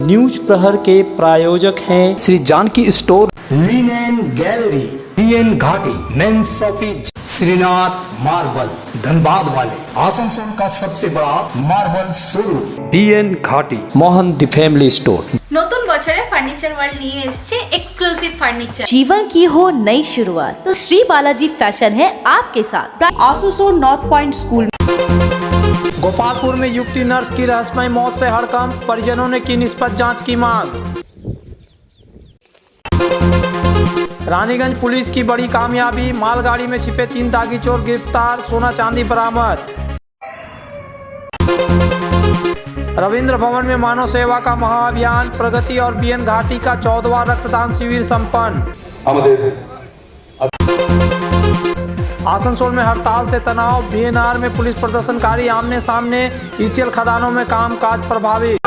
News प्रहर के प्रायोजक हैं Shri Janki store, linen gallery, BN Ghati, main shopping, Shrinath marble, Dhanbad वाले, आसनसोल का सबसे बड़ा मार्बल शोरूम, बीएन घाटी, मोहन द फैमिली स्टोर। নতুন বছরে ফার্নিচার ওয়ার্ল্ড নিয়ে এসেছে এক্সক্লুসিভ ফার্নিচার। जीवन की हो नई शुरुआत तो श्री बालाजी फैशन है आपके साथ। आसोसोल नॉर्थ पॉइंट स्कूल। गोपालपुर में युवती नर्स की रहस्यमय मौत से हड़कंप, परिजनों ने की निष्पक्ष जांच की मांग। रानीगंज पुलिस की बड़ी कामयाबी, मालगाड़ी में छिपे 3 दागी चोर गिरफ्तार, सोना चांदी बरामद। रविंद्र भवन में मानव सेवा का महाअभियान, प्रगति और बीएन घाटी का 14वां रक्तदान शिविर संपन्न। आसनसोल में हड़ताल से तनाव, बीएनआर में पुलिस प्रदर्शनकारी आमने सामने, ईसीएल खदानों में कामकाज प्रभावित।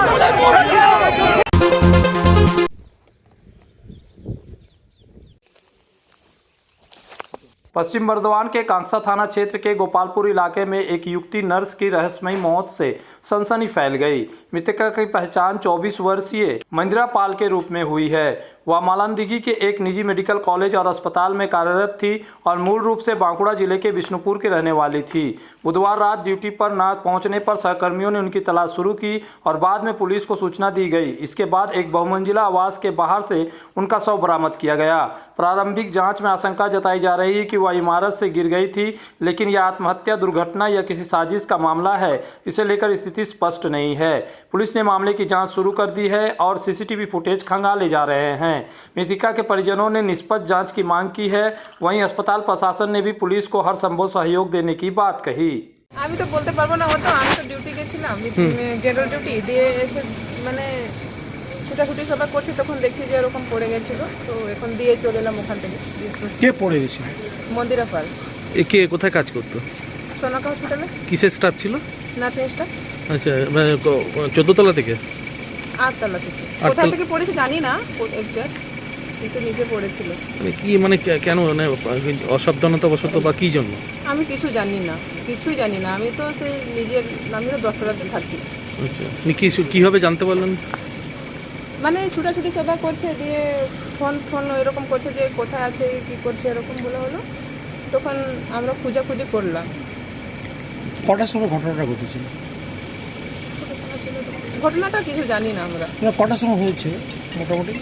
पश्चिम बर्धमान के कांगसा थाना क्षेत्र के गोपालपुर इलाके में एक युवती नर्स की रहस्यमयी मौत से सनसनी फैल गई। मृतका की पहचान 24 वर्षीय मंदिरा पाल के रूप में हुई है। वह मालंदिघी के एक निजी मेडिकल कॉलेज और अस्पताल में कार्यरत थी और मूल रूप से बांकुड़ा जिले के विष्णुपुर की रहने वाली थी। बुधवार रात ड्यूटी पर न पहुंचने पर सहकर्मियों ने उनकी तलाश शुरू की और बाद में पुलिस को सूचना दी गई। इसके बाद एक बहुमंजिला आवास के बाहर से उनका शव बरामद किया गया। प्रारंभिक जांच में आशंका जताई जा रही है कि वह इमारत से गिर गई थी, लेकिन यह आत्महत्या, दुर्घटना या किसी साजिश का मामला है, इसे लेकर स्थिति स्पष्ट नहीं है। पुलिस ने मामले की जांच शुरू कर दी है और सीसीटीवी फुटेज खंगाले जा रहे हैं। मृतका के परिजनों ने निष्पक्ष जांच की मांग की है। वहीं अस्पताल प्रशासन ने भी पुलिस को हर संभव सहयोग देने की बात कही। আমি তো বলতে পারবো না, হয়তো আমি তো ডিউটি গেছিলাম, জেনারেল ডিউটি দিয়ে এসে মানে ছুটাছুটি সবাই করছি, তখন দেখছি যে এরকম পড়ে গেছিল, তো এখন দিয়ে চলে এলাম ওখান থেকে। কে পড়ে গেছিল? মন্দিরা পাল। কে কোথায় কাজ করতো? সোনাকা হসপিটালে। কিসের স্টাফ ছিল? Nursing staff. আচ্ছা, মানে 14 তলা থেকে? 8 তলা থেকে। কোথা থেকে পড়েছে জানি না এক্সাক্ট, কিন্তু নিচে পড়েছিল। মানে কি, মানে কেন, মানে অসাবধানতা বশত বা কি জন্য? আমি কিছুই জানি না। আমি তো সেই নিজের, আমি তো 10 তলাতে থাকি। আচ্ছা, কিভাবে জানতে পারলেন? মানে ছুটাছুটি সবাই করছে, দিয়ে ফোন এরকম করছে যে কোথায় আছে, কি করছে, এরকম বলা হলো, তখন আমরা খোঁজাখুঁজি করলাম। কটার সময় ঘটনাটা ঘটেছিল? ঘটনাটা কিছু জানি না আমরা। কটার সময় হয়েছে মোটামুটি,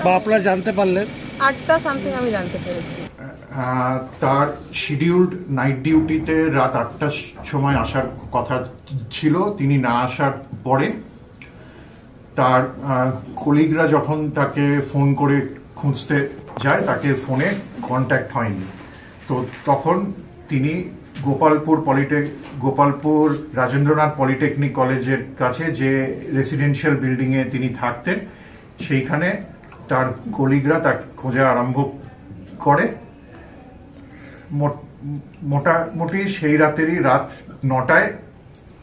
বা আপনারা জানতে পারলেন? 8টা সামথিং আমি জানতে পেরেছি। তার শিডিউলড নাইট ডিউটিতে রাত 8টার সময় আসার কথা ছিল। তিনি না আসার পরে তার কলিগরা যখন তাকে ফোন করে খুঁজতে যায়, তাকে ফোনে কন্ট্যাক্ট হয়নি। তো তখন তিনি গোপালপুর রাজেন্দ্রনাথ পলিটেকনিক কলেজের কাছে যে রেসিডেন্সিয়াল বিল্ডিংয়ে তিনি থাকতেন, সেইখানে তার কলিগরা তাকে খোঁজা আরম্ভ করে। মোটামুটি সেই রাতেরই রাত 9টায়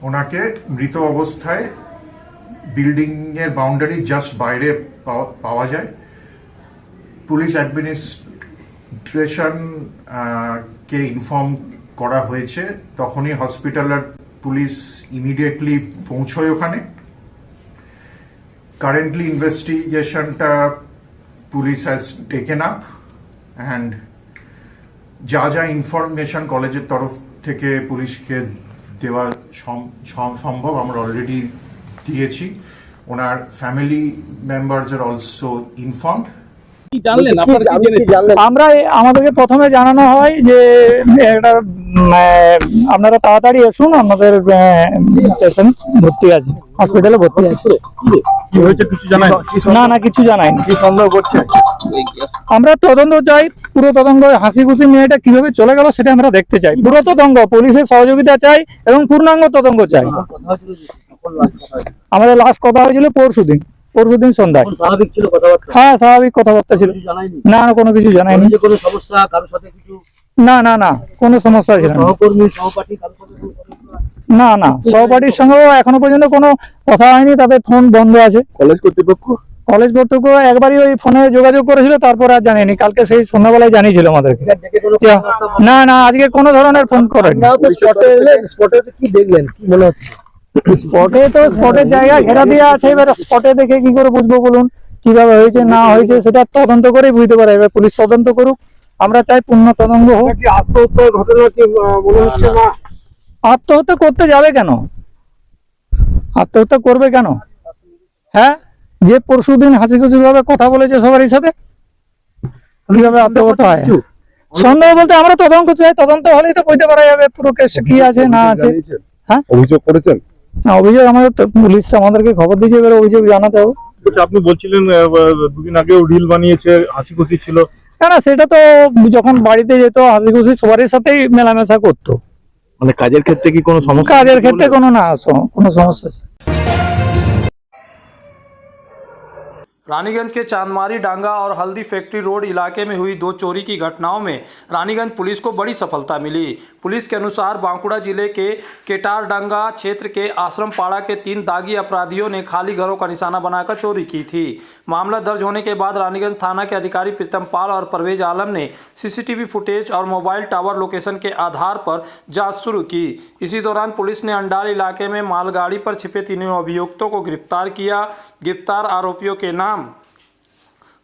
ওনাকে মৃত অবস্থায় বিল্ডিংয়ের বাউন্ডারি জাস্ট বাইরে পাওয়া যায়। পুলিশ অ্যাডমিনিস্ট্রেশন কে ইনফর্ম করা হয়েছে। তখনই হসপিটালের পুলিশ ইমিডিয়েটলি পৌঁছয় ওখানে। কারেন্টলি ইনভেস্টিগেশনটা police has taken up and যা ইনফরমেশন কলেজের তরফ থেকে পুলিশকে দেওয়া সম্ভব আমরা অলরেডি দিয়েছি। ওনার family members are also informed. আমরা আমাদেরকে প্রথমে জানানো হয় যে একটা আপনারা তাড়াতাড়ি এসুন, আমাদের পেশেন্ট ভর্তি আছে, হসপিটালে ভর্তি আছে। না কিছু জানায়নি। কি সন্দেহ করছে? আমরা তদন্ত চাই, পুরো তদন্ত। হাসি খুশি মেয়েটা কিভাবে চলে গেল সেটা আমরা দেখতে চাই। পুরো তদন্ত, পুলিশের সহযোগিতা চাই এবং পূর্ণাঙ্গ তদন্ত চাই। আমাদের লাস্ট কথা হয়েছিল পরশুদিন সন্ধ্যায়। হ্যাঁ, স্বাভাবিক কথাবার্তা ছিল। না, কোনো কিছু জানায়নি। না কোনো সমস্যা ছিল না। সহপাঠীর সঙ্গেও এখনো পর্যন্ত কোনো কথা হয়নি, তাদের ফোন বন্ধ আছে। কলেজ কর্তৃপক্ষ একবারই ওই ফোনে যোগাযোগ করেছিল, তারপর আর জানিনি। কালকে সেই সন্ধ্যাবেলায় জানিয়েছিল আমাদেরকে। না আজকে কোনো ধরনের ফোন করেনি। কি দেখলেন, কি মনে হচ্ছে? স্পটের জায়গা ঘেরা দেওয়া আছে, এবার স্পটে দেখে কি করে বুঝবো বলুন, কিভাবে হয়েছে না হয়েছে সেটা তদন্ত করেই বুঝতে পারে। এবার পুলিশ তদন্ত করুক, আমরা চাই পূর্ণ তদন্ত হোক। আত্মহত্যার ঘটনা কি মনে হচ্ছে না? আত্মহত্যা করতে যাবে কেন? আত্মহত্যা করবে কেন? হ্যাঁ, যে পরশুদিন হাসি খুশি ভাবে কথা বলেছে সবারই সাথে, কিভাবে আত্মহত্যা হয়? সন্দেহ বলতে আমরা তদন্ত চাই, তদন্ত হলেই তো বুঝতে পারা যাবে পুরো কেস কি আছে না আছে। হ্যাঁ, অভিযোগ করেছেন? না, অভিযোগ আমাদের পুলিশ আমাদেরকে খবর দিয়েছে, এবার অভিযোগ জানাতে হবে। আপনি বলছিলেন দুদিন আগেও রিল বানিয়েছে, হাসি খুশি ছিল। না, সেটা তো যখন বাড়িতে যেত হাসি খুশি সবারই সাথেই মেলামেশা করতো। মানে কাজের ক্ষেত্রে কি কোনো সমস্যা? কাজের ক্ষেত্রে কোনো সমস্যা। रानीगंज के चांदमारी डांगा और हल्दी फैक्ट्री रोड इलाके में हुई 2 चोरी की घटनाओं में रानीगंज पुलिस को बड़ी सफलता मिली। पुलिस के अनुसार बांकुड़ा जिले के केटारडांगा क्षेत्र के आश्रम पाड़ा के 3 दागी अपराधियों ने खाली घरों का निशाना बनाकर चोरी की थी। मामला दर्ज होने के बाद रानीगंज थाना के अधिकारी प्रीतम पाल और परवेज आलम ने सीसीटीवी फुटेज और मोबाइल टावर लोकेशन के आधार पर जाँच शुरू की। इसी दौरान पुलिस ने अंडाल इलाके में मालगाड़ी पर छिपे 3 अभियुक्तों को गिरफ्तार किया। गिरफ्तार आरोपियों के नाम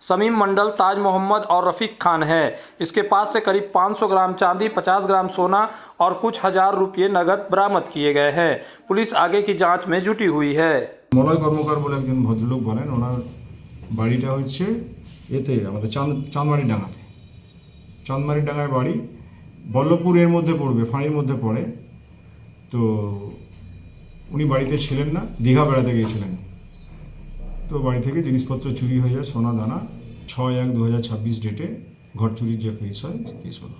समीम मंडल, ताज मोहम्मद और रफीक खान है। इसके पास से करीब 500 ग्राम चांदी, 50 ग्राम सोना और कुछ हजार रुपये नगद बरामद किए गए हैं। पुलिस आगे की जांच में जुटी हुई है। মলয় কর্মকার বলে একজন ভদ্রলোক বলেন, ওনার বাড়িটা হচ্ছে এতে আমাদের চাঁদমারি ডাঙ্গাতে। চাঁদমারি ডাঙ্গায় বাড়ি, বল্লভপুর এর মধ্যে পড়বে, ফাঁড়ির মধ্যে পড়ে। তো উনি বাড়িতে ছিলেন না, দীঘা বেড়াতে গিয়েছিলেন। তো বাড়ি থেকে জিনিসপত্র চুরি হয়ে যায়, সোনা দানা। 6/1/2026 ডেটে ঘর চুরির যে কেস হয় কেস হলো।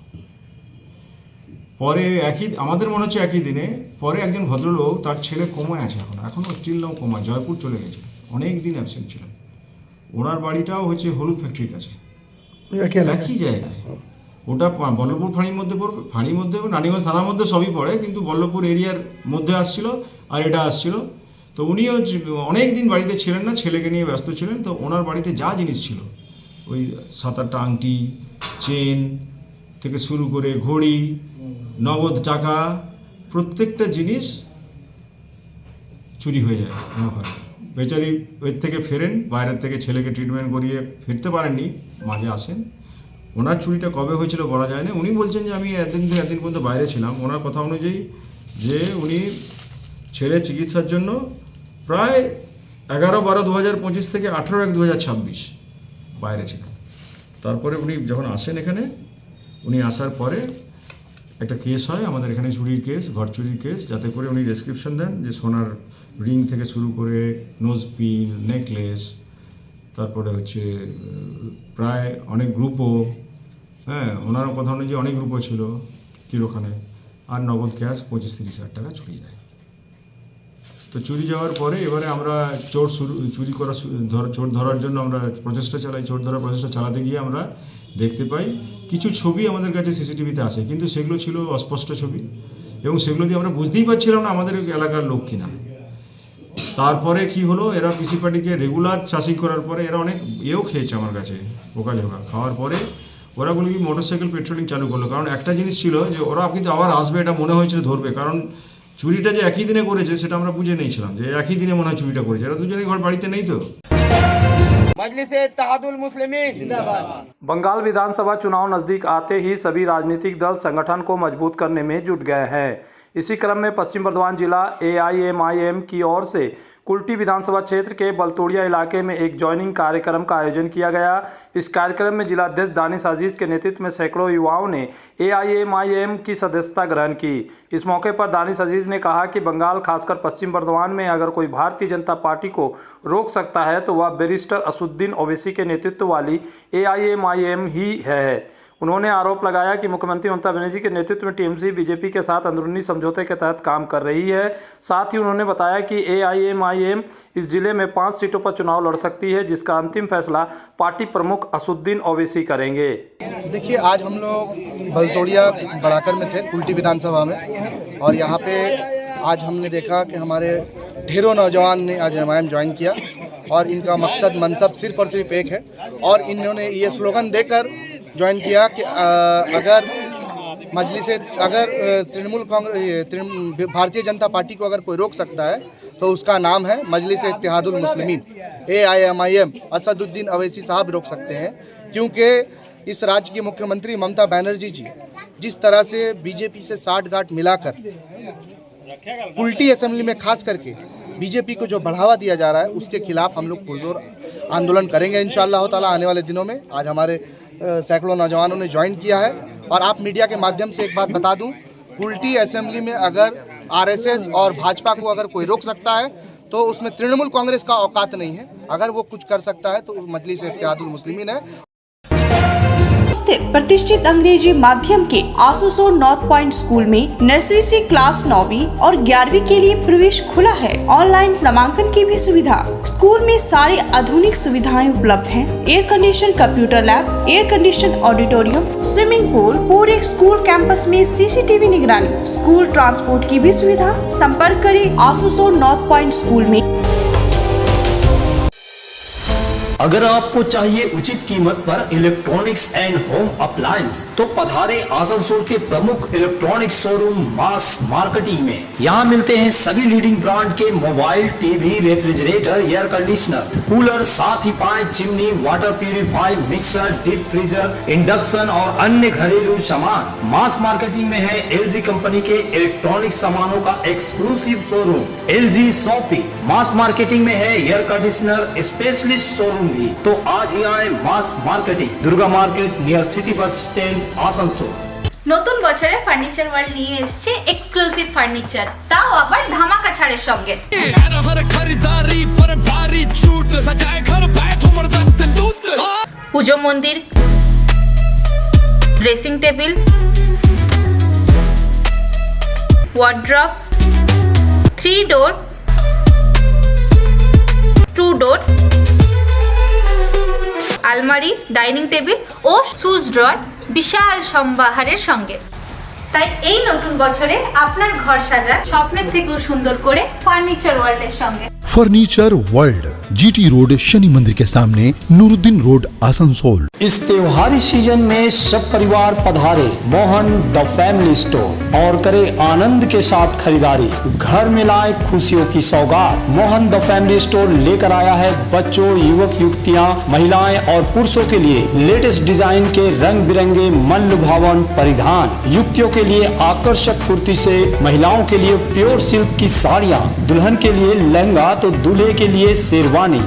পরে আমাদের মনে হচ্ছে একই দিনে পরে একজন ভদ্রলোক, তার ছেলে কোমায় আছে, এখনও স্টিল নাও কোমা, জয়পুর চলে গেছে, অনেক দিন অ্যাবসেন্ট ছিলেন। ওনার বাড়িটাও হচ্ছে হলুদ ফ্যাক্টরির কাছে, একই জায়গায়। ওটা বল্লভপুর ফাঁড়ির মধ্যে পড়বে, ফাঁড়ির মধ্যে নানিগঞ্জ থানার মধ্যে সবই পড়ে, কিন্তু বল্লভপুর এরিয়ার মধ্যে আসছিল আর এটা আসছিল। তো উনিও অনেক দিন বাড়িতে ছিলেন না, ছেলেকে নিয়ে ব্যস্ত ছিলেন। তো ওনার বাড়িতে যা জিনিস ছিল, ওই 7-8টা আংটি, চেন থেকে শুরু করে ঘড়ি, নগদ টাকা, প্রত্যেকটা জিনিস চুরি হয়ে যায় ওনার ঘরে। বেচারি ওই থেকে ফেরেন, বাইরের থেকে ছেলেকে ট্রিটমেন্ট করিয়ে ফিরতে পারেননি, মাঝে আসেন। ওনার চুরিটা কবে হয়েছিল বলা যায় না। উনি বলছেন যে আমি একদিন পর্যন্ত বাইরে ছিলাম। ওনার কথা অনুযায়ী যে উনি ছেলে চিকিৎসার জন্য প্রায় 11/12/2025 থেকে 18/1/2026 বাইরে ছিলেন। তারপরে উনি যখন আসেন এখানে, উনি আসার পরে একটা কেস হয় আমাদের এখানে, চুরির কেস, ঘর চুরির কেস, যাতে করে উনি ডেসক্রিপশন দেন যে সোনার রিং থেকে শুরু করে নোজ পিন, নেকলেস, তারপরে হচ্ছে প্রায় অনেক গ্রুপও, হ্যাঁ ওনার কথা অনুযায়ী অনেক গ্রুপও ছিল চিরখানে, আর নগদ ক্যাশ 25-30 হাজার টাকা চুরি যায়। তো চুরি যাওয়ার পরে এবারে আমরা চোর ধরার জন্য আমরা প্রচেষ্টা চালাই। চোর ধরার প্রচেষ্টা চালাতে গিয়ে আমরা দেখতে পাই কিছু ছবি আমাদের কাছে সিসিটিভিতে আসে, কিন্তু সেগুলো ছিল অস্পষ্ট ছবি, এবং সেগুলো দিয়ে আমরা বুঝতেই পারছিলাম না আমাদের এলাকার লোক কিনা। তারপরে কি হলো, এরা পিসি পার্টিকে রেগুলার চাষি করার পরে এরা অনেক খেয়েছে আমার কাছে, পোকাঝোকা খাওয়ার পরে ওরা বলে কি মোটরসাইকেল পেট্রোলিং চালু করলো। কারণ একটা জিনিস ছিল যে ওরা কিন্তু আবার আসবে, এটা মনে হয়েছিল ধরবে, কারণ চুরিটা যে একই দিনে করেছে সেটা আমরা বুঝে নিয়েছিলাম যে একই দিনে মনে হয় চুরিটা করেছে। এরা দুজনেই ঘর বাড়িতে নেই। তো बंगाल विधानसभा चुनाव नजदीक आते ही सभी राजनीतिक दल संगठन को मजबूत करने में जुट गए हैं। इसी क्रम में पश्चिम बर्धमान जिला AIMIM की ओर से कुल्टी विधानसभा क्षेत्र के बलतोड़िया इलाके में एक ज्वाइनिंग कार्यक्रम का आयोजन किया गया। इस कार्यक्रम में जिलाध्यक्ष दानिश अजीज के नेतृत्व में सैकड़ों युवाओं ने AIMIM की सदस्यता ग्रहण की। इस मौके पर दानिश अजीज ने कहा कि बंगाल, खासकर पश्चिम बर्धमान में अगर कोई भारतीय जनता पार्टी को रोक सकता है तो वह बैरिस्टर असुद्दीन ओवैसी के नेतृत्व वाली AIMIM ही है। उन्होंने आरोप लगाया कि मुख्यमंत्री ममता बनर्जी के नेतृत्व में TMC बीजेपी के साथ अंदरूनी समझौते के तहत काम कर रही है। साथ ही उन्होंने बताया कि AIMIM इस जिले में 5 सीटों पर चुनाव लड़ सकती है, जिसका अंतिम फैसला पार्टी प्रमुख असुद्दीन ओवैसी करेंगे। देखिए, आज हम लोग बलतोड़िया बड़ाकर में थे, कुल्टी विधानसभा में, और यहाँ पे आज हमने देखा कि हमारे ढेरों नौजवान ने आज AIMIM ज्वाइन किया, और इनका मकसद मनसब सिर्फ और सिर्फ एक है, और इन्होंने ये स्लोगन देकर ज्वाइन किया कि अगर मजलिस अगर तृणमूल कांग्रेस भारतीय जनता पार्टी को अगर कोई रोक सकता है तो उसका नाम है मजलिस इत्तेहादुल मुस्लिमीन AIMIM। असदुद्दीन अवैसी साहब रोक सकते हैं, क्योंकि इस राज्य की मुख्यमंत्री ममता बनर्जी जी जिस तरह से बीजेपी से साठगांठ मिलाकर उल्टी असेंबली में खास करके बीजेपी को जो बढ़ावा दिया जा रहा है उसके खिलाफ हम लोग पुरजोर आंदोलन करेंगे इंशाअल्लाह ताला आने वाले दिनों में। आज हमारे सैकड़ों नौजवानों ने ज्वाइन किया है। और आप मीडिया के माध्यम से एक बात बता दूं, उल्टी असेंबली में अगर RSS और भाजपा को अगर कोई रोक सकता है तो उसमें तृणमूल कांग्रेस का औकात नहीं है। अगर वो कुछ कर सकता है तो मजलिस इत्तेहादुल मुस्लिमीन है। स्थित प्रतिष्ठित अंग्रेजी माध्यम के आसनसोल नॉर्थ पॉइंट स्कूल में नर्सरी से क्लास 9वीं और 11वीं के लिए प्रवेश खुला है। ऑनलाइन नामांकन की भी सुविधा। स्कूल में सारी आधुनिक सुविधाएं उपलब्ध हैं। Air condition computer lab, air condition auditorium, swimming pool, पूरे स्कूल कैंपस में CCTV निगरानी, स्कूल ट्रांसपोर्ट की भी सुविधा। संपर्क करें आसनसोल नॉर्थ पॉइंट स्कूल में। अगर आपको चाहिए उचित कीमत पर इलेक्ट्रॉनिक्स एंड होम अप्लायंस तो पधारे आसनसोल के प्रमुख इलेक्ट्रॉनिक शोरूम मास मार्केटिंग में। यहाँ मिलते हैं सभी लीडिंग ब्रांड के mobile, TV, refrigerator, air conditioner, cooler, साथ ही पाए chimney, water purifier, mixer, deep freezer, induction और अन्य घरेलू सामान। मास मार्केटिंग में है LG कंपनी के इलेक्ट्रॉनिक सामानों का एक्सक्लूसिव शोरूम LG शॉपी। मास मार्केटिंग में है एयर कंडीशनर स्पेशलिस्ट शोरूम भी। तो आज ही आए mass marketing, Durga market near city bus stand Asansol. নতুন বছরে ফার্নিচার ওয়ার্ল্ড নিয়ে এসেছে এক্সক্লুসিভ ফার্নিচার, তাও আবার ধামাকা ছাড়ের সঙ্গে। পুজো মন্দির, ড্রেসিং টেবিল, ওয়ার্ড্রপ, 3 ডোর, 2 ডোর, আলমারি, ডাইনিং টেবিল ও শুজ ড্রয়ার বিশাল সম্ভারের সঙ্গে। তাই এই নতুন বছরে আপনার ঘর সাজান স্বপ্নের থেকেও সুন্দর করে ফার্নিচার ওয়ার্ল্ডের সঙ্গে। Furniture world, GT road, Shani मंदिर के सामने, नूरुद्दीन रोड, आसनसोल। इस त्योहारी सीजन में सब परिवार पधारे मोहन द फैमिली स्टोर और करे आनंद के साथ खरीदारी। घर में लाए खुशियों की सौगात। मोहन द फैमिली स्टोर लेकर आया है बच्चों, युवक युवतियां, महिलाएं और पुरुषों के लिए लेटेस्ट डिजाइन के रंग बिरंगे मन लुभावन परिधान। युवतियों के लिए आकर्षक कुर्ती से, महिलाओं के लिए प्योर सिल्क की साड़ियाँ, दुल्हन के लिए लहंगा तो दूल्हे के लिए sherwani.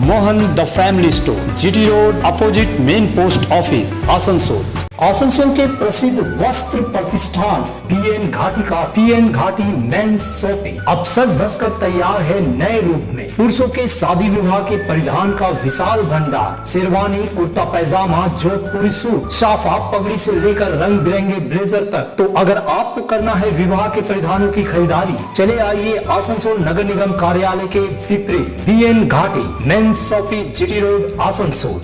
Mohan the family store, GT road, opposite main post office, Asansol. Asansol के प्रसिद्ध वस्त्र प्रतिष्ठान PN घाटी का PN घाटी मेंस शॉपिंग अब सज धज कर तैयार है नए रूप में। पुरुषों के शादी विवाह के परिधान का विशाल भंडार, शेरवानी, कुर्ता पैजामा, जोधपुरी सूट, साफा, पगड़ी से लेकर रंग बिरंगे ब्लेजर तक। तो अगर आपको करना है विवाह के परिधानों की खरीदारी, चले आइए आसनसोल नगर निगम कार्यालय के विपरीत PN घाटी men's shopping, GT road, Asansol.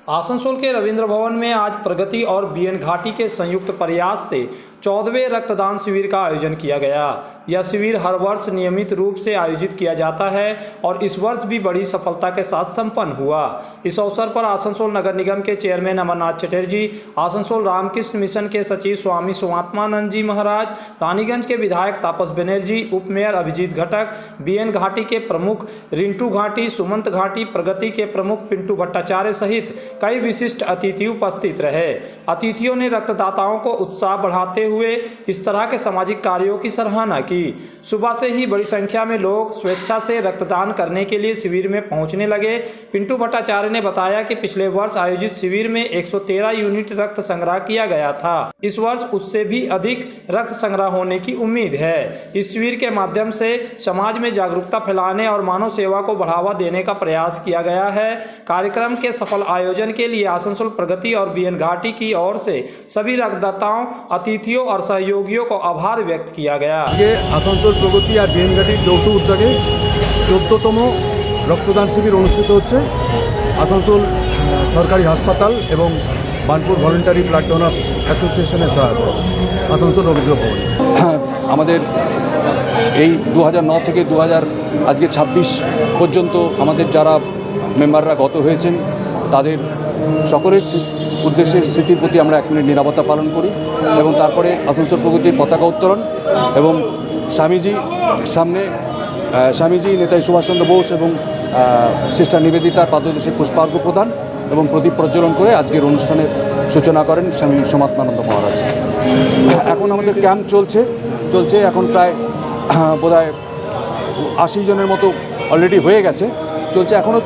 Asansol के रविंद्र भवन में आज प्रगति और BN घाटी के संयुक्त प्रयास से 14वें रक्तदान शिविर का आयोजन किया गया। यह शिविर हर वर्ष नियमित रूप से आयोजित किया जाता है और इस वर्ष भी बड़ी सफलता के साथ संपन्न हुआ। इस अवसर पर आसनसोल नगर निगम के चेयरमैन अमरनाथ चटर्जी, आसनसोल रामकृष्ण मिशन के सचिव स्वामी सुमात्मानंद जी महाराज, रानीगंज के विधायक तापस बनर्जी, उप मेयर अभिजीत घटक, BN घाटी के प्रमुख रिंटू घाटी, सुमंत घाटी, प्रगति के प्रमुख पिंटू भट्टाचार्य सहित कई विशिष्ट अतिथि उपस्थित रहे। अतिथियों ने रक्तदाताओं को उत्साह बढ़ाते हुए इस तरह के सामाजिक कार्यों की सराहना की। सुबह से ही बड़ी संख्या में लोग स्वेच्छा से रक्तदान करने के लिए शिविर में पहुंचने लगे। पिंटू भट्टाचार्य ने बताया कि पिछले वर्ष आयोजित शिविर में 113 यूनिट रक्त संग्रह किया गया था। इस वर्ष उससे भी अधिक रक्त संग्रह होने की उम्मीद है। इस शिविर के माध्यम से समाज में जागरूकता फैलाने और मानव सेवा को बढ़ावा देने का प्रयास किया गया है। कार्यक्रम के सफल आयोजन के लिए आसनसोल प्रगति और BN घाटी की ओर से सभी रक्तदाताओं, अतिथियों और सहयोगियों को आभार व्यक्त किया गया। आसनसोल प्रगति और BN घाटी যৌথ উদ্যোগে 14তম রক্তদান শিবির অনুষ্ঠিত হচ্ছে আসানসোল সরকারি হাসপাতাল এবং বানপুর ভলেন্টারি ব্লাড ডোনার্স অ্যাসোসিয়েশনের সহায়তায় আসানসোল রবীন্দ্র ভবন। আমাদের এই 2009 থেকে 2026 পর্যন্ত আমাদের যারা মেম্বাররা গত হয়েছেন তাদের সকলের উদ্দেশ্যে স্মৃতির প্রতি আমরা 1 মিনিট নীরবতা পালন করি এবং তারপরে আসানসোল প্রগতির পতাকা উত্তোলন এবং স্বামীজি নেতাজি সুভাষচন্দ্র বোস এবং সিস্টার নিবেদিতার পাদদেশে পুষ্পার্ঘ্য প্রদান এবং প্রদীপ প্রজ্বলন করে আজকের অনুষ্ঠানের সূচনা করেন স্বামী সমাত্মানন্দ মহারাজ। এখন আমাদের ক্যাম্প চলছে এখন প্রায় বোধহয় 80 জনের মতো অলরেডি হয়ে গেছে, চলছে এখনও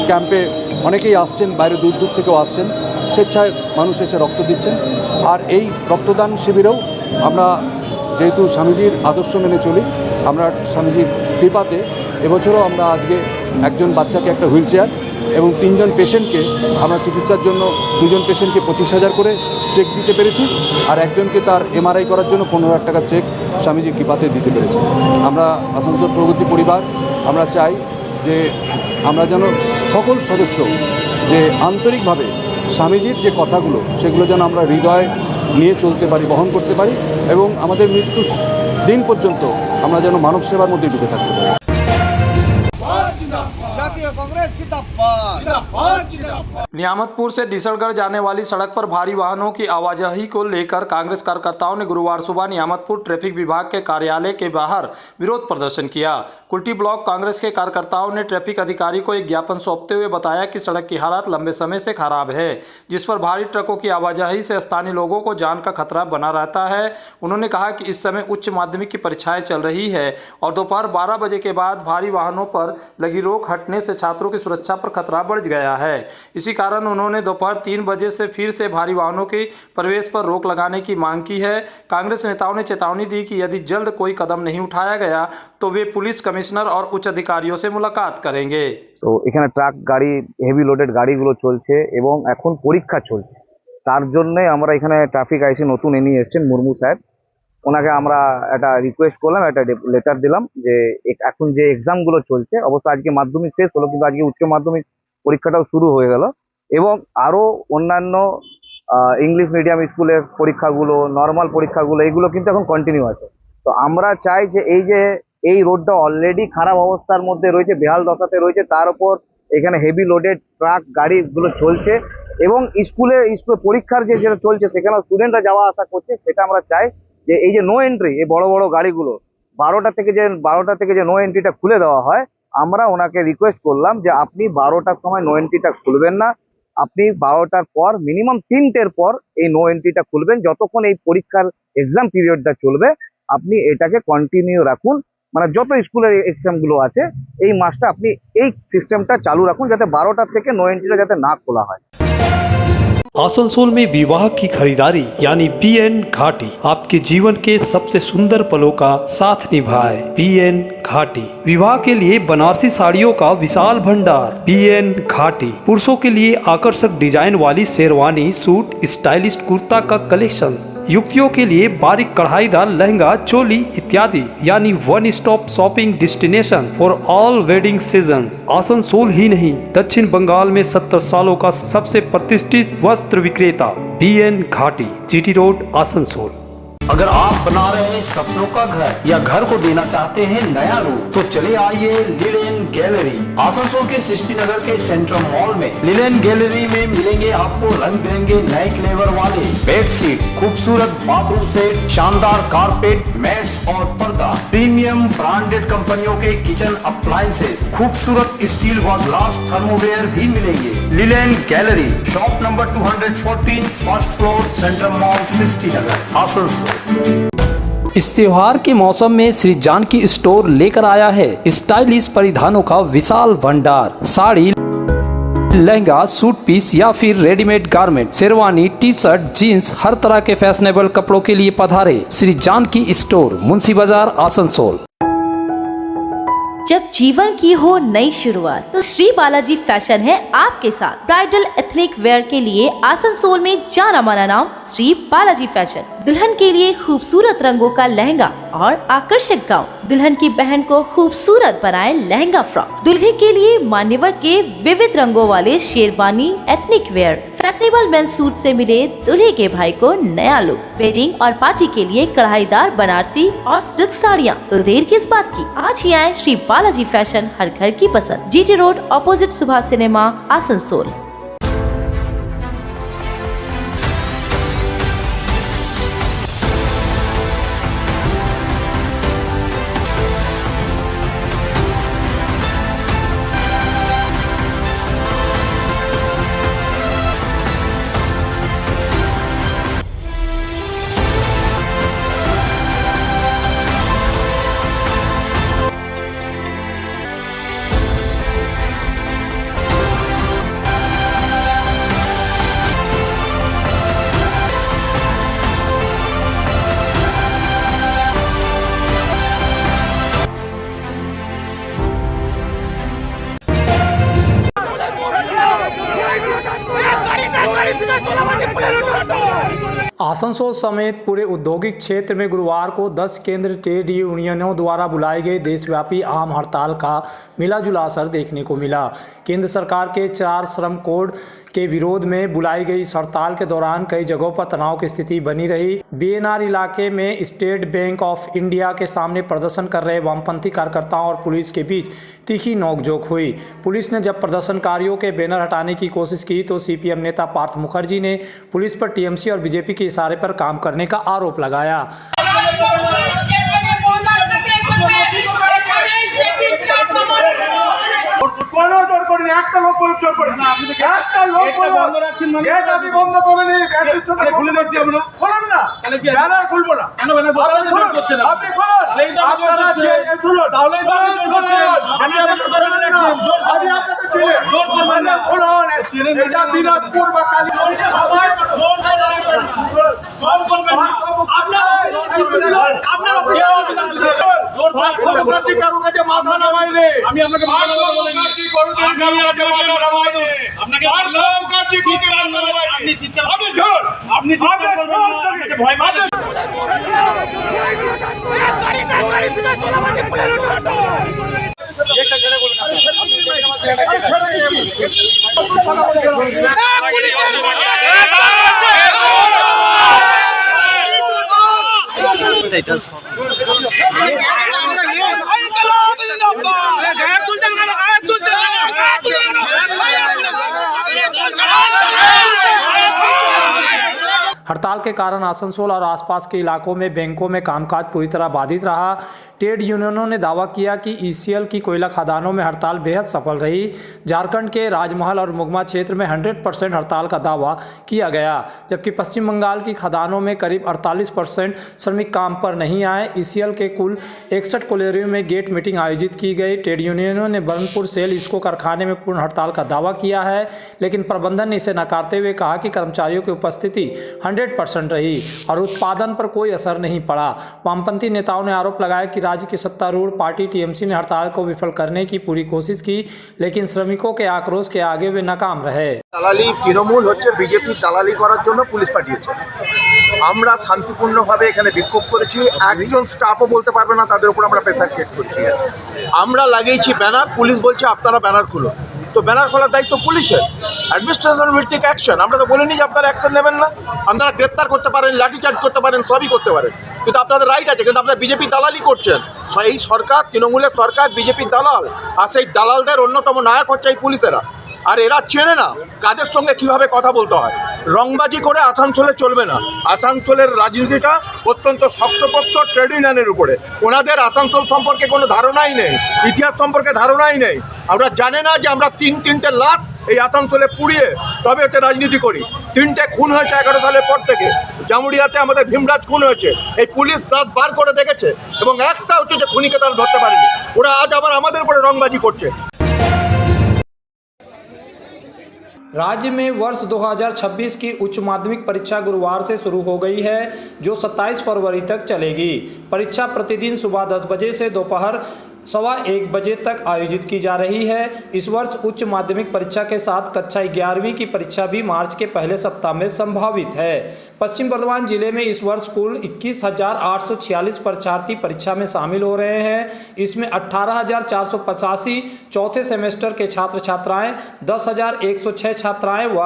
ক্যাম্পে অনেকেই আসছেন, বাইরে দূর দূর থেকেও আসছেন, স্বেচ্ছায় মানুষ এসে রক্ত দিচ্ছেন। আর এই রক্তদান শিবিরেও আমরা যেহেতু স্বামীজির আদর্শ মেনে চলি, আমরা স্বামীজির কৃপাতে এবছরও আমরা আজকে একজন বাচ্চাকে একটা হুইল চেয়ার এবং 3 জন পেশেন্টকে আমরা চিকিৎসার জন্য 2 জন পেশেন্টকে 25,000 করে চেক দিতে পেরেছি, আর একজনকে তার MRI করার জন্য 15,000 টাকার চেক স্বামীজির কৃপাতে দিতে পেরেছি। আমরা আসানসোল প্রগতি পরিবার আমরা চাই যে আমরা যেন সকল সদস্য যে আন্তরিকভাবে স্বামীজির যে কথাগুলো সেগুলো যেন আমরা হৃদয়ে নিয়ে চলতে পারি, বহন করতে পারি এবং আমাদের মৃত্যুর দিন পর্যন্ত আমরা যেন মানব সেবার মধ্যে ডুবে থাকতে পারি। नियामतपुर से डिसलगढ़ जाने वाली सड़क पर भारी वाहनों की आवाजाही को लेकर कांग्रेस कार्यकर्ताओं ने गुरुवार सुबह नियामतपुर ट्रैफिक विभाग के कार्यालय के बाहर विरोध प्रदर्शन किया। कुल्टी ब्लॉक कांग्रेस के कार्यकर्ताओं ने ट्रैफिक अधिकारी को एक ज्ञापन सौंपते हुए बताया कि सड़क की हालत लंबे समय से खराब है, जिस पर भारी ट्रकों की आवाजाही से स्थानीय लोगों को जान का खतरा बना रहता है। उन्होंने कहा कि इस समय उच्च माध्यमिक की परीक्षाएं चल रही है और दोपहर 12 बजे के बाद भारी वाहनों पर लगी रोक हटने से छात्रों की सुरक्षा पर खतरा बढ़ गया है। इसी कारण उन्होंने दोपहर 3 बजे से फिर से भारी वाहनों के प्रवेश पर रोक लगाने की मांग की है। कांग्रेस नेताओं ने चेतावनी दी कि यदि जल्द कोई कदम नहीं उठाया गया तो वे पुलिस कमिश्नर और उच्च अधिकारियों से मुलाकात करेंगे। তো এখানে ট্রাক গাড়ি, হেভি লোডেড গাড়িগুলো চলছে এবং এখন পরীক্ষা চলছে, তার জন্য আমরা এখানে ট্রাফিক আইসি নতুন নিয়ে এসেছেন মুর্মু সাহেব, ওনাকে আমরা একটা রিকোয়েস্ট করলাম, একটা লেটার দিলাম যে এখন যে এক্সামগুলো চলছে, অবশ্য আজকে মাধ্যমিক শেষ হলো কিন্তু আজকে উচ্চ মাধ্যমিক পরীক্ষাটাও শুরু হয়ে গেল এবং আরও অন্যান্য ইংলিশ মিডিয়াম স্কুলের পরীক্ষাগুলো, নর্মাল পরীক্ষাগুলো এগুলো কিন্তু এখন কন্টিনিউ আছে। তো আমরা চাই যে এই রোডটা অলরেডি খারাপ অবস্থার মধ্যে রয়েছে, বেহাল দশাতে রয়েছে, তার উপর এখানে হেভি লোডেড ট্রাক গাড়িগুলো চলছে এবং স্কুলে পরীক্ষার যেটা চলছে সেখানে স্টুডেন্টরা যাওয়া আসা করছে, সেটা আমরা চাই যে এই যে নো এন্ট্রি, এই বড় বড় গাড়িগুলো 12টা থেকে যে নো এন্ট্রিটা খুলে দেওয়া হয়, আমরা ওনাকে রিকোয়েস্ট করলাম যে আপনি 12টার সময় নো এন্ট্রিটা খুলবেন না, আপনি 12টার পর মিনিমাম 3টের পর এই নো এন্ট্রিটা খুলবেন। যতক্ষণ এই পরীক্ষার এক্সাম পিরিয়ডটা চলবে আপনি এটাকে কন্টিনিউ রাখুন, মানে যত স্কুলের এক্সামগুলো আছে এই মাসটা আপনি এই সিস্টেমটা চালু রাখুন যাতে 12টার থেকে নো এন্ট্রিটা যাতে না খোলা হয়। आसनसोल में विवाह की खरीदारी यानी BN घाटी आपके जीवन के सबसे सुंदर पलों का साथ निभाए। BN घाटी विवाह के लिए बनारसी साड़ियों का विशाल भंडार। BN घाटी पुरुषों के लिए आकर्षक डिजाइन वाली शेरवानी, सूट, स्टाइलिश कुर्ता का कलेक्शन, युवतियों के लिए बारीक कढ़ाईदार लहंगा, चोली इत्यादि, यानी one stop shopping destination for all wedding season. Asansol ही नहीं, दक्षिण बंगाल में 70 सालों का सबसे प्रतिष्ठित वस्त्र विक्रेता BN घाटी, GT रोड, आसनसोल। अगर आप बना रहे हैं सपनों का घर या घर को देना चाहते हैं नया रूप, तो चले आइए लिलेन गैलरी। आसनसोल के सृष्टि नगर के सेंट्रल मॉल में लिलेन गैलरी में मिलेंगे आपको रंग बिरंगे नए फ्लेवर वाले बेडशीट, खूबसूरत बाथरूम सेट, शानदार कारपेट, मैट्स और पर्दा, प्रीमियम ब्रांडेड कंपनियों के किचन अप्लायंसेस, खूबसूरत स्टील व ग्लास थर्मोवेयर भी मिलेंगे। Linen gallery, shop number 214, first floor, central mall, Srishti Nagar, Asansol. इस त्योहार के मौसम में श्री जानकी स्टोर लेकर आया है स्टाइलिश परिधानों का विशाल भंडार। साड़ी, लहंगा, सूट पीस या फिर readymade garment, sherwani, T shirt, jeans, हर तरह के फैशनेबल कपड़ों के लिए पधारे श्री जानकी स्टोर, मुंशी बाजार, आसनसोल। जब जीवन की हो नई शुरुआत तो श्री बालाजी फैशन है आपके साथ। ब्राइडल एथनिक वेयर के लिए आसनसोल में जाना माना नाम श्री बालाजी फैशन। दुल्हन के लिए खूबसूरत रंगों का लहंगा और आकर्षक गाउन, दुल्हन की बहन को खूबसूरत बनाए लहंगा फ्रॉक, दुल्हे के लिए मान्यवर के विविध रंगों वाले sherwani, ethnic wear, fashionable men's suit से मिले दूल्हे के भाई को नया लुक। वेडिंग और पार्टी के लिए कढ़ाईदार बनारसी और सिल्क साड़ियाँ, तो देर किस बात की, आज ही आए श्री बालाजी फैशन, हर घर की पसंद, GT road opposite Subhash cinema, Asansol. Asansol समेत पूरे औद्योगिक क्षेत्र में गुरुवार को 10 केंद्र ट्रेड यूनियनों द्वारा बुलाई गई देशव्यापी आम हड़ताल का मिलाजुला असर देखने को मिला। केंद्र सरकार के 4 श्रम कोड के विरोध में बुलाई गई इस हड़ताल के दौरान कई जगहों पर तनाव की स्थिति बनी रही। BNR इलाके में स्टेट बैंक ऑफ इंडिया के सामने प्रदर्शन कर रहे वामपंथी कार्यकर्ताओं और पुलिस के बीच तीखी नोकझोंक हुई। पुलिस ने जब प्रदर्शनकारियों के बैनर हटाने की कोशिश की तो CPM नेता पार्थ मुखर्जी ने पुलिस पर TMC और BJP के इशारे पर काम करने का आरोप लगाया। हड़ताल के कारण आसनसोल और आसपास के इलाकों में बैंकों में कामकाज पूरी तरह बाधित रहा। ट्रेड यूनियनों ने दावा किया कि ECL की कोयला खदानों में हड़ताल बेहद सफल रही। झारखंड के राजमहल और मुगमा क्षेत्र में 100% हड़ताल का दावा किया गया, जबकि पश्चिम बंगाल की खदानों में करीब 48% श्रमिक काम पर नहीं आए। ECL के कुल 61 कोयलरियों में गेट मीटिंग आयोजित की गई। ट्रेड यूनियनों ने बर्नपुर सेल इसको कारखाने में पूर्ण हड़ताल का दावा किया है, लेकिन प्रबंधन ने इसे नकारते हुए कहा कि कर्मचारियों की उपस्थिति 100% रही और उत्पादन पर कोई असर नहीं पड़ा। वामपंथी नेताओं ने आरोप लगाया कि राज्य की सत्तारूढ़ पार्टी TMC ने हड़ताल को विफल करने की पूरी कोशिश की, लेकिन श्रमिकों के आक्रोश के आगे वे नाकाम रहे। দালালি তৃণমূল হচ্ছে বিজেপি দালালি করার জন্য পুলিশ পাঠিয়েছে। আমরা শান্তিপূর্ণভাবে এখানে বিক্ষোভ করেছি, একজন স্টাফও বলতে পারবে না তাদের উপর আমরা প্রেসার ক্রিয়েট করছি। আমরা লাগিয়েছি ব্যানার, পুলিশ বলছে আপনারা ব্যানার খুলুন, তো ব্যানার খোলার দায়িত্ব পুলিশের। Administration will take action. আমরা তো বলিনি যে আপনারা অ্যাকশন নেবেন না, আপনারা গ্রেপ্তার করতে পারেন, লাঠিচার্জ করতে পারেন, সবই করতে পারেন, কিন্তু আপনাদের রাইট আছে। কিন্তু আপনারা বিজেপি দালালি করছেন। এই সরকার তৃণমূলের সরকার বিজেপি দালাল, আর সেই দালালদের অন্যতম নায়ক হচ্ছে এই পুলিশেরা। আর এরা চেনে না কাদের সঙ্গে কিভাবে কথা বলতে হয়। রংবাজি করে আসানসোলে চলবে না। আসানসোলের রাজনীতিটা অত্যন্ত শক্তপোক্ত ট্রেড ইউনিয়নের উপরে। ওনাদের আসানসোল সম্পর্কে কোনো ধারণাই নেই, ইতিহাস সম্পর্কে ধারণাই নেই। আমরা জানে না যে আমরা তিনটে লাশ এই আসানসোলে পুড়িয়ে তবে এতে রাজনীতি করি। 3টে খুন হয়েছে 11 সালের পর থেকে। জামুড়িয়াতে আমাদের ভীমরাজ খুন হয়েছে, এই পুলিশ দাঁত বার করে দেখেছে এবং একটা হচ্ছে যে খুনিকে তারা ধরতে পারেনি। ওরা আজ আবার আমাদের উপরে রংবাজি করছে। राज्य में वर्ष 2026 की उच्च माध्यमिक परीक्षा गुरुवार से शुरू हो गई है, जो 27 फरवरी तक चलेगी। परीक्षा प्रतिदिन सुबह 10 बजे से दोपहर 1:15 बजे तक आयोजित की जा रही है। इस वर्ष उच्च माध्यमिक परीक्षा के साथ कक्षा 11वीं की परीक्षा भी मार्च के पहले सप्ताह में संभावित है। पश्चिम बर्धमान जिले में इस वर्ष कुल 21,846 परीक्षार्थी परीक्षा में शामिल हो रहे हैं। इसमें 18,485 चौथे सेमेस्टर के छात्र छात्राएं, 10,106 छात्राएं व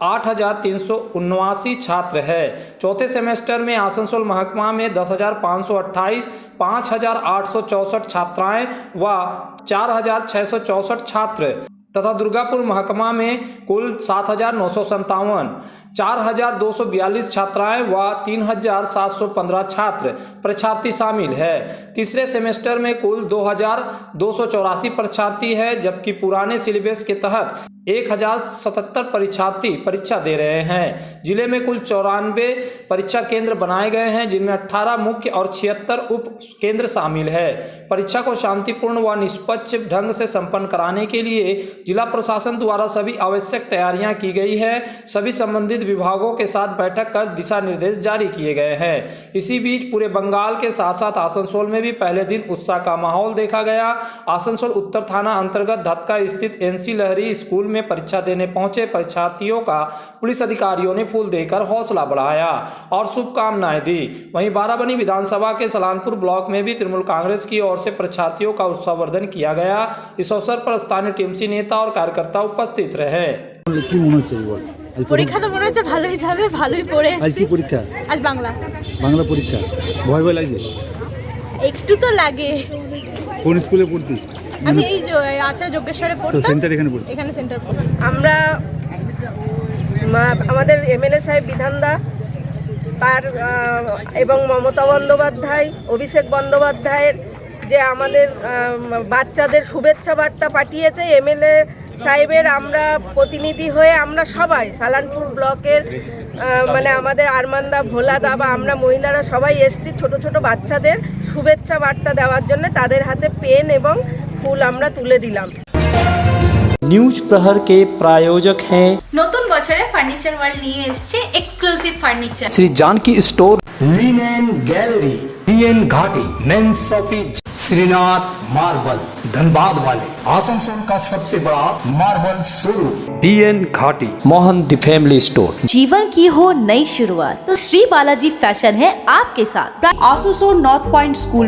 8,379 छात्र है। चौथे सेमेस्टर में आसनसोल महकमा में 10,528, 5,864 छात्राएं व 4,664 छात्र तथा दुर्गापुर महकमा में कुल 7,957, 4,242 छात्राएं व 3,715 छात्र परीक्षार्थी शामिल है। तीसरे सेमेस्टर में कुल 2,284 परीक्षार्थी है, जबकि पुराने सिलेबस के तहत 1,077 परीक्षार्थी परीक्षा दे रहे हैं। जिले में कुल 94 परीक्षा केंद्र बनाए गए हैं, जिनमें 18 मुख्य और 76 उप केंद्र शामिल है। परीक्षा को शांतिपूर्ण व निष्पक्ष ढंग से संपन्न कराने के लिए जिला प्रशासन द्वारा सभी आवश्यक तैयारियां की गई है। सभी संबंधित विभागों के साथ बैठक कर दिशा निर्देश जारी किए गए हैं। इसी बीच पूरे बंगाल के साथ साथ आसनसोल में भी पहले दिन उत्साह का माहौल देखा गया। आसनसोल उत्तर थाना अंतर्गत धतका स्थित एनसी लहरी स्कूल में परीक्षा देने पहुंचे परीक्षार्थियों का पुलिस अधिकारियों ने फूल देकर हौसला बढ़ाया और शुभकामनाएं दी। वहीं बाराबनी विधानसभा के सलानपुर ब्लॉक में भी तृणमूल कांग्रेस की ओर से परीक्षार्थियों का उत्साहवर्धन किया गया। इस अवसर पर स्थानीय टीएमसी नेता और कार्यकर्ता उपस्थित रहे। পরীক্ষা তো মনে হচ্ছে ভালোই যাবে, ভালোই পড়ে আজ কি পরীক্ষা? আজ বাংলা পরীক্ষা। ভয় ভয় লাগছে? একটু তো লাগে। কোন স্কুলে পড়তিস? আমি এই যে আচার্য যোগেশ্বরে পড়তাম। সেন্টার এখানে পড়ছিস? এখানে সেন্টার পড়তাম। আমরা আমাদের এমএলএ সাহেব বিধানদা তার এবং মমতা বন্দ্যোপাধ্যায়, অভিষেক বন্দ্যোপাধ্যায়ের যে আমাদের বাচ্চাদের শুভেচ্ছা বার্তা পাঠিয়েছে, এমএলএ সাহেবের আমরা প্রতিনিধি হয়ে আমরা সবাই সালানপুর ব্লকের মানে আমাদের আরমানদা, ভোলাদা বা আমরা মহিলারা সবাই এসেছি ছোট ছোট বাচ্চাদের শুভেচ্ছা বার্তা দেওয়ার জন্য। তাদের হাতে পেন এবং ফুল আমরা তুলে দিলাম। न्यूज प्रहर के प्रायोजक हैं নতুন বছরে ফার্নিচার ওয়ার্ল্ড নিয়ে এসেছে exclusive furniture. Shri Janki store, linen gallery, PN Ghati, main shopping, Shrinath marble, Dhanbad वाले आसनसोल का सबसे बड़ा मार्बल शोरूम। बीएन घाटी, मोहन द फैमिली स्टोर। जीवन की हो नई शुरुआत तो श्री बालाजी फैशन है आपके साथ। Asansol north point school